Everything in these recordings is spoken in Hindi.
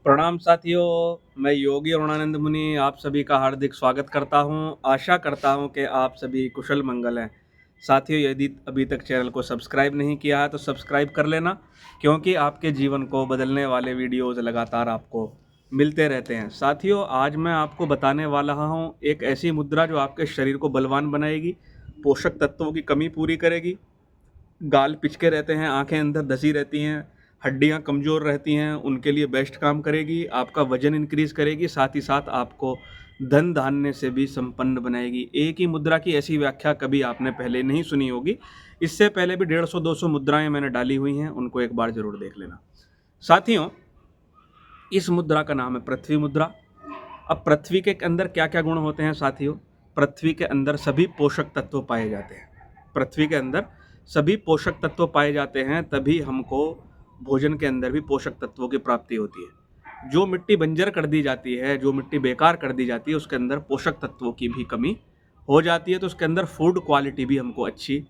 प्रणाम साथियों, मैं योगी अरुणानंद मुनि आप सभी का हार्दिक स्वागत करता हूं। आशा करता हूं कि आप सभी कुशल मंगल हैं। साथियों, यदि अभी तक चैनल को सब्सक्राइब नहीं किया है तो सब्सक्राइब कर लेना, क्योंकि आपके जीवन को बदलने वाले वीडियोज़ लगातार आपको मिलते रहते हैं। साथियों, आज मैं आपको बताने वाला हूं एक ऐसी मुद्रा जो आपके शरीर को बलवान बनाएगी, पोषक तत्वों की कमी पूरी करेगी, गाल पिचके रहते हैं, आंखें अंदर धसी रहती हैं, हड्डियां कमज़ोर रहती हैं, उनके लिए बेस्ट काम करेगी। आपका वजन इंक्रीज़ करेगी, साथ ही साथ आपको धन धान्य से भी संपन्न बनाएगी। एक ही मुद्रा की ऐसी व्याख्या कभी आपने पहले नहीं सुनी होगी। इससे पहले भी 150-200 मुद्राएं मैंने डाली हुई हैं, उनको एक बार ज़रूर देख लेना। साथियों, इस मुद्रा का नाम है पृथ्वी मुद्रा। अब पृथ्वी के अंदर क्या क्या गुण होते हैं साथियों? पृथ्वी के अंदर सभी पोषक तत्व पाए जाते हैं। पृथ्वी के अंदर सभी पोषक तत्व पाए जाते हैं, तभी हमको भोजन के अंदर भी पोषक तत्वों की प्राप्ति होती है। जो मिट्टी बंजर कर दी जाती है, जो मिट्टी बेकार कर दी जाती है, उसके अंदर पोषक तत्वों की भी कमी हो जाती है, तो उसके अंदर फूड क्वालिटी भी हमको अच्छी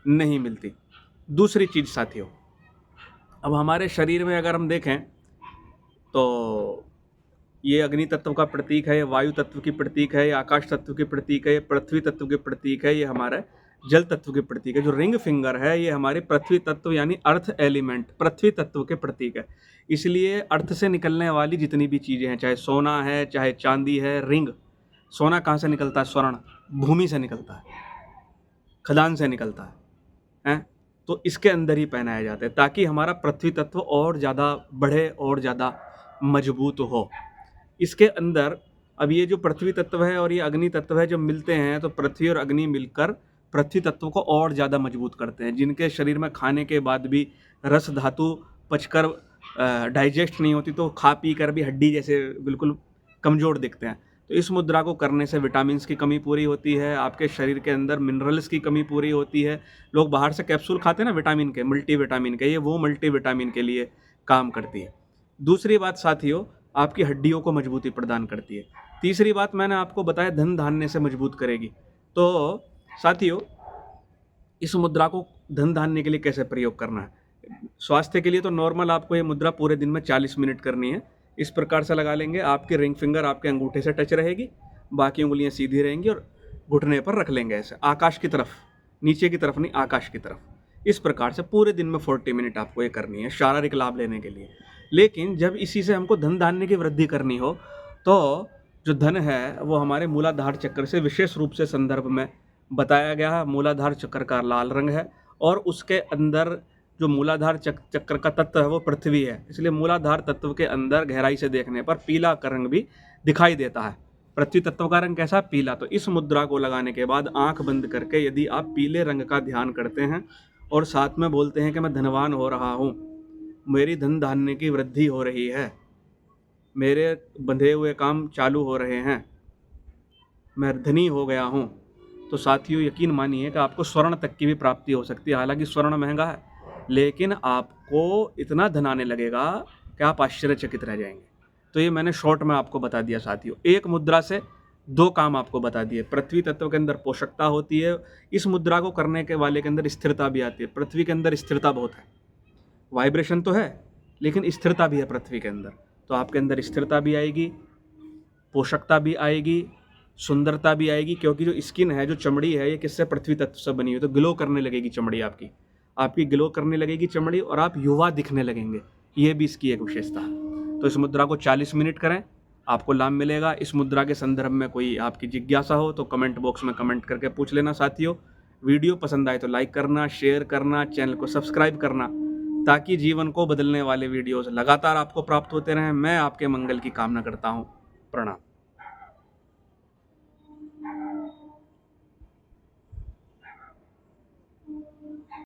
नहीं मिलती। दूसरी चीज़ साथियों, अब हमारे शरीर में अगर हम देखें तो ये अग्नि तत्व का प्रतीक है, ये वायु तत्व की प्रतीक है, ये आकाश तत्व की प्रतीक है, ये पृथ्वी तत्व के प्रतीक है, ये हमारा जल तत्व के प्रतीक है। जो रिंग फिंगर है, ये हमारे पृथ्वी तत्व यानी अर्थ एलिमेंट पृथ्वी तत्व के प्रतीक है। इसलिए अर्थ से निकलने वाली जितनी भी चीज़ें हैं, चाहे सोना है, चाहे चांदी है, रिंग, सोना कहाँ से निकलता है? स्वर्ण भूमि से निकलता है, खदान से निकलता है, तो इसके अंदर ही पहनाया जाता है, ताकि हमारा पृथ्वी तत्व और ज़्यादा बढ़े और ज़्यादा मजबूत हो। इसके अंदर अब ये जो पृथ्वी तत्व है और ये अग्नि तत्व है, जब मिलते हैं तो पृथ्वी और अग्नि मिलकर पृथ्वी तत्व को और ज़्यादा मजबूत करते हैं। जिनके शरीर में खाने के बाद भी रस धातु पचकर डाइजेस्ट नहीं होती, तो खा पी कर भी हड्डी जैसे बिल्कुल कमज़ोर दिखते हैं। तो इस मुद्रा को करने से विटामिन्स की कमी पूरी होती है, आपके शरीर के अंदर मिनरल्स की कमी पूरी होती है। लोग बाहर से कैप्सूल खाते हैं ना विटामिन के, मल्टीविटामिन के, ये वो मल्टीविटामिन के लिए काम करती है। दूसरी बात साथियों, आपकी हड्डियों को मजबूती प्रदान करती है। तीसरी बात मैंने आपको बताया, धन धान्य से मजबूत करेगी। तो साथियों, इस मुद्रा को धन धान्य के लिए कैसे प्रयोग करना है? स्वास्थ्य के लिए तो नॉर्मल आपको ये मुद्रा पूरे दिन में 40 मिनट करनी है। इस प्रकार से लगा लेंगे, आपकी रिंग फिंगर आपके अंगूठे से टच रहेगी, बाकी उंगलियां सीधी रहेंगी और घुटने पर रख लेंगे ऐसे आकाश की तरफ, नीचे की तरफ नहीं, आकाश की तरफ। इस प्रकार से पूरे दिन में 40 मिनट आपको ये करनी है शारीरिक लाभ लेने के लिए। लेकिन जब इसी से हमको धन धान्य की वृद्धि करनी हो, तो जो धन है वो हमारे मूलाधार चक्र से विशेष रूप से संदर्भ में बताया गया है। मूलाधार चक्र का लाल रंग है और उसके अंदर जो मूलाधार चक्र का तत्व है वो पृथ्वी है, इसलिए मूलाधार तत्व के अंदर गहराई से देखने पर पीला का रंग भी दिखाई देता है। पृथ्वी तत्व का रंग कैसा? पीला। तो इस मुद्रा को लगाने के बाद आंख बंद करके यदि आप पीले रंग का ध्यान करते हैं और साथ में बोलते हैं कि मैं धनवान हो रहा हूँ, मेरी धन धान्य की वृद्धि हो रही है, मेरे बंधे हुए काम चालू हो रहे हैं, मैं धनी हो गया हूँ, तो साथियों यकीन मानिए कि आपको स्वर्ण तक की भी प्राप्ति हो सकती है। हालांकि स्वर्ण महंगा है, लेकिन आपको इतना धन आने लगेगा कि आप आश्चर्यचकित रह जाएंगे। तो ये मैंने शॉर्ट में आपको बता दिया साथियों, एक मुद्रा से दो काम आपको बता दिए। पृथ्वी तत्व के अंदर पोषकता होती है, इस मुद्रा को करने के वाले के अंदर स्थिरता भी आती है। पृथ्वी के अंदर स्थिरता बहुत है, वाइब्रेशन तो है लेकिन स्थिरता भी है पृथ्वी के अंदर। तो आपके अंदर स्थिरता भी आएगी, पोषकता भी आएगी, सुंदरता भी आएगी, क्योंकि जो स्किन है, जो चमड़ी है, ये किससे? पृथ्वी तत्व से बनी हुई। तो ग्लो करने लगेगी चमड़ी आपकी ग्लो करने लगेगी चमड़ी और आप युवा दिखने लगेंगे। ये भी इसकी एक विशेषता है। तो इस मुद्रा को 40 मिनट करें, आपको लाभ मिलेगा। इस मुद्रा के संदर्भ में कोई आपकी जिज्ञासा हो तो कमेंट बॉक्स में कमेंट करके पूछ लेना साथियों। वीडियो पसंद आए तो लाइक करना, शेयर करना, चैनल को सब्सक्राइब करना, ताकि जीवन को बदलने वाले वीडियोस लगातार आपको प्राप्त होते रहें। मैं आपके मंगल की कामना करता हूँ। प्रणाम।